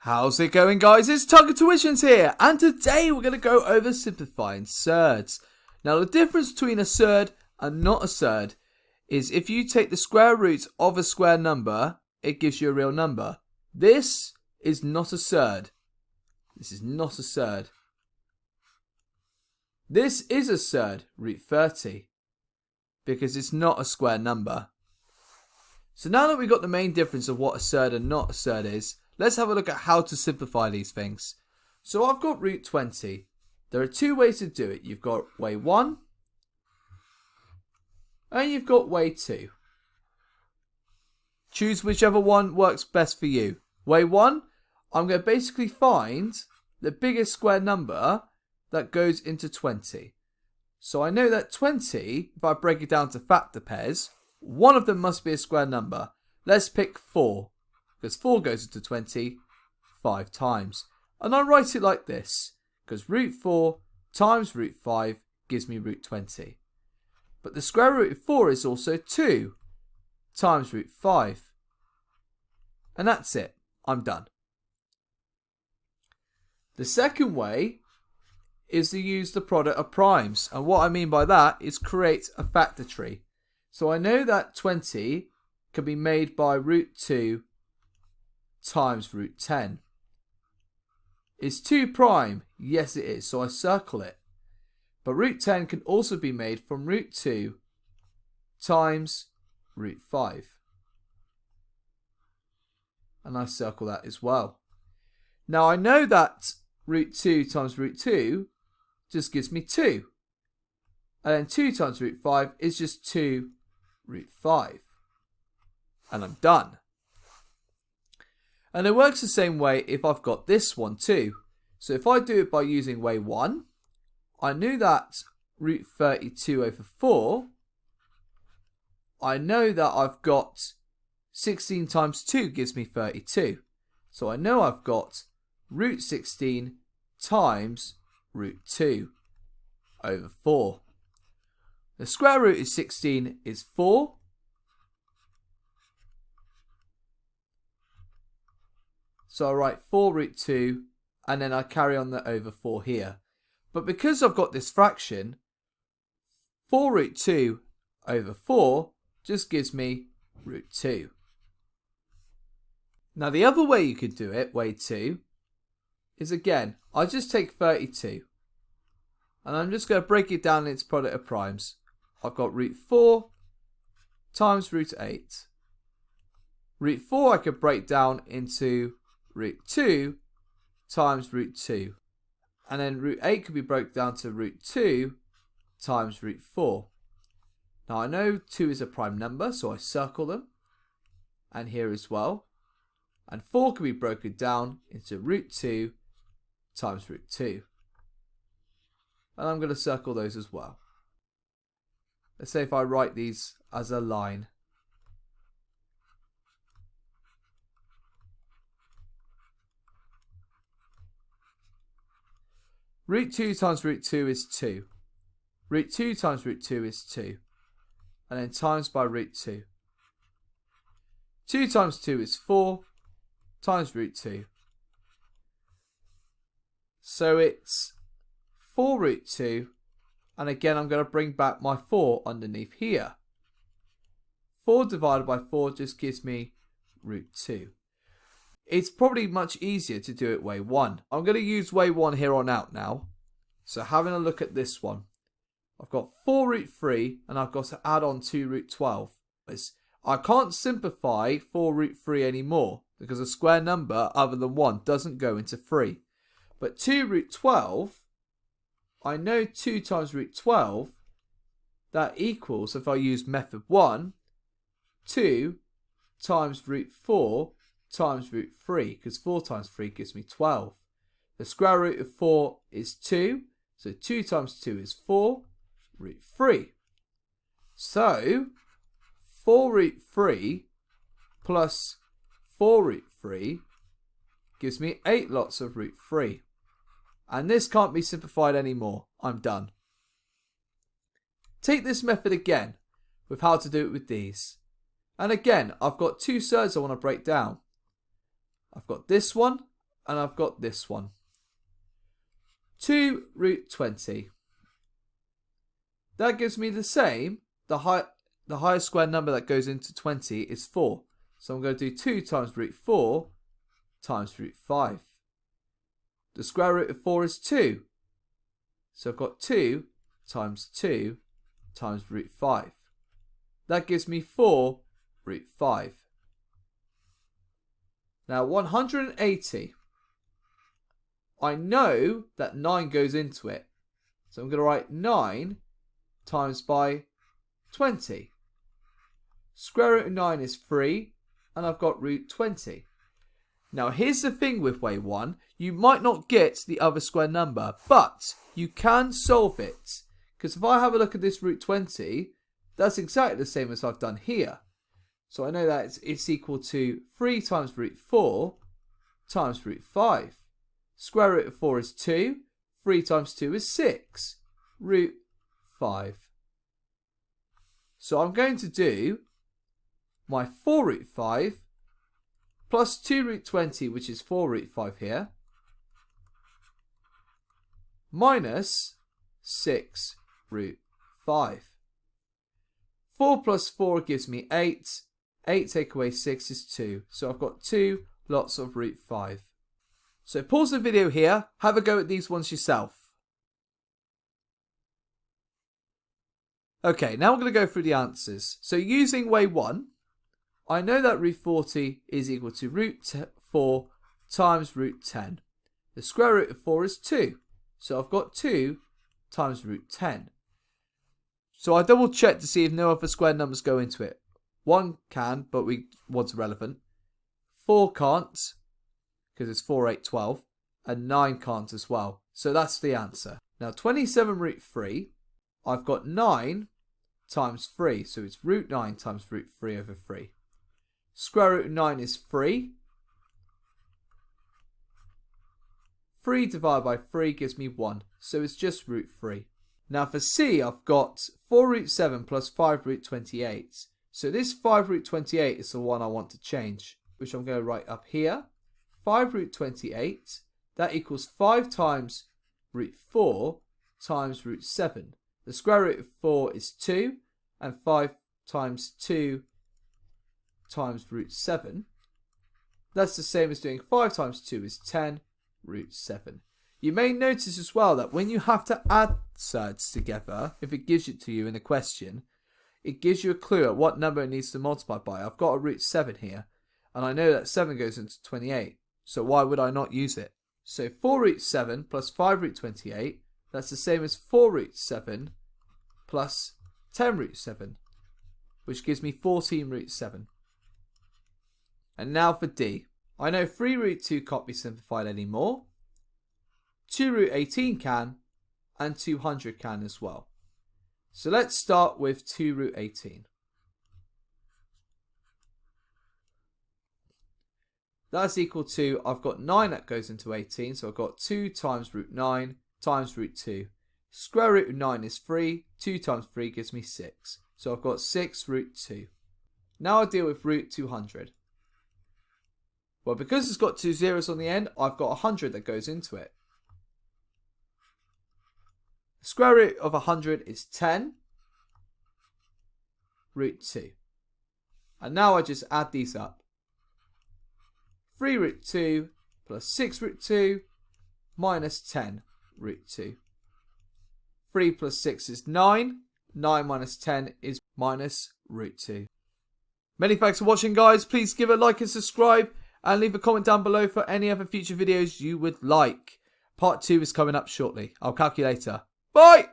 How's it going, guys? It's Tugger Tuitions here, and today we're going to go over simplifying surds. Now, the difference between a surd and not a surd is if you take the square root of a square number, it gives you a real number. This is not a surd. This is not a surd. This is a surd, root 30, because it's not a square number. So now that we've got the main difference of what a surd and not a surd is, let's have a look at how to simplify these things. So I've got root 20. There are two ways to do it. You've got way 1 and you've got way 2. Choose whichever one works best for you. Way 1, I'm going to basically find the biggest square number that goes into 20. So I know that 20, if I break it down to factor pairs, one of them must be a square number. Let's pick 4. Because 4 goes into 20 5 times. And I write it like this, because root 4 times root 5 gives me root 20. But the square root of 4 is also 2 times root 5. And that's it. I'm done. The second way is to use the product of primes. And what I mean by that is create a factor tree. So I know that 20 can be made by root 2 times root 10. Is 2 prime? Yes, it is, so I circle it. But root 10 can also be made from root 2 times root 5. And I circle that as well. Now I know that root 2 times root 2 just gives me 2. And then 2 times root 5 is just 2 root 5. And I'm done. And it works the same way if I've got this one too. So if I do it by using way 1, I knew that root 32 over 4, I know that I've got 16 times 2 gives me 32. So I know I've got root 16 times root 2 over 4. The square root of 16 is 4. So I write 4 root 2 and then I carry on the over 4 here. But because I've got this fraction, 4 root 2 over 4 just gives me root 2. Now the other way you could do it, way 2, is again, I just take 32 and I'm just going to break it down in its product of primes. I've got root 4 times root 8. Root 4 I could break down into root 2 times root 2. And then root 8 could be broken down to root 2 times root 4. Now I know 2 is a prime number, so I circle them. And here as well. And 4 can be broken down into root 2 times root 2. And I'm going to circle those as well. Let's say if I write these as a line. Root 2 times root 2 is 2. Root 2 times root 2 is 2. And then times by root 2. 2 times 2 is 4 times root 2. So it's 4 root 2. And again, I'm going to bring back my 4 underneath here. 4 divided by 4 just gives me root 2. It's probably much easier to do it way 1. I'm going to use way 1 here on out now. So having a look at this one. I've got 4 root 3 and I've got to add on 2 root 12. I can't simplify 4 root 3 anymore because a square number other than 1 doesn't go into 3. But 2 root 12, I know 2 times root 12, that equals, if I use method 1, 2 times root 4 times root 3, because 4 times 3 gives me 12. The square root of 4 is 2, so 2 times 2 is 4, root 3. So 4 root 3 plus 4 root 3 gives me 8 lots of root 3. And this can't be simplified anymore. I'm done. Take this method again with how to do it with these. And again, I've got two surds I want to break down. I've got this one and I've got this one. 2 root 20. That gives me the same. The highest square number that goes into 20 is 4. So I'm going to do 2 times root 4 times root 5. The square root of 4 is 2. So I've got 2 times 2 times root 5. That gives me 4 root 5. Now 180. I know that 9 goes into it. So I'm going to write 9 times by 20. Square root of 9 is 3, and I've got root 20. Now here's the thing with way 1. You might not get the other square number, but you can solve it. Because if I have a look at this root 20, that's exactly the same as I've done here. So I know that it's equal to 3 times root 4 times root 5. Square root of 4 is 2. 3 times 2 is 6. Root 5. So I'm going to do my 4 root 5 plus 2 root 20, which is 4 root 5 here, minus 6 root 5. 4 plus 4 gives me 8. 8 take away 6 is 2. So I've got 2 lots of root 5. So pause the video here, have a go at these ones yourself. Okay, now I'm going to go through the answers. So using way 1, I know that root 40 is equal to root 4 times root 10. The square root of 4 is 2. So I've got 2 times root 10. So I double check to see if no other square numbers go into it. 1 can, but one's irrelevant. 4 can't, because it's 4, 8, 12. And 9 can't as well. So that's the answer. Now 27 root 3, I've got 9 times 3. So it's root 9 times root 3 over 3. Square root of 9 is 3. 3 divided by 3 gives me 1. So it's just root 3. Now for C, I've got 4 root 7 plus 5 root 28. So this 5 root 28 is the one I want to change, which I'm going to write up here. 5 root 28, that equals 5 times root 4 times root 7. The square root of 4 is 2, and 5 times 2 times root 7. That's the same as doing 5 times 2 is 10 root 7. You may notice as well that when you have to add surds together, if it gives it to you in a question, it gives you a clue at what number it needs to multiply by. I've got a root 7 here, and I know that 7 goes into 28, so why would I not use it? So 4 root 7 plus 5 root 28, that's the same as 4 root 7 plus 10 root 7, which gives me 14 root 7. And now for D. I know 3 root 2 can't be simplified anymore. 2 root 18 can, and 200 can as well. So let's start with 2 root 18. That's equal to, I've got 9 that goes into 18, so I've got 2 times root 9 times root 2. Square root of 9 is 3, 2 times 3 gives me 6. So I've got 6 root 2. Now I'll deal with root 200. Well, because it's got 2 zeros on the end, I've got 100 that goes into it. The square root of 100 is 10 root 2. And now I just add these up. 3 root 2 plus 6 root 2 minus 10 root 2. 3 plus 6 is 9. 9 minus 10 is minus root 2. Many thanks for watching, guys. Please give a like and subscribe, and leave a comment down below for any other future videos you would like. Part 2 is coming up shortly. I'll calculate later. Bye!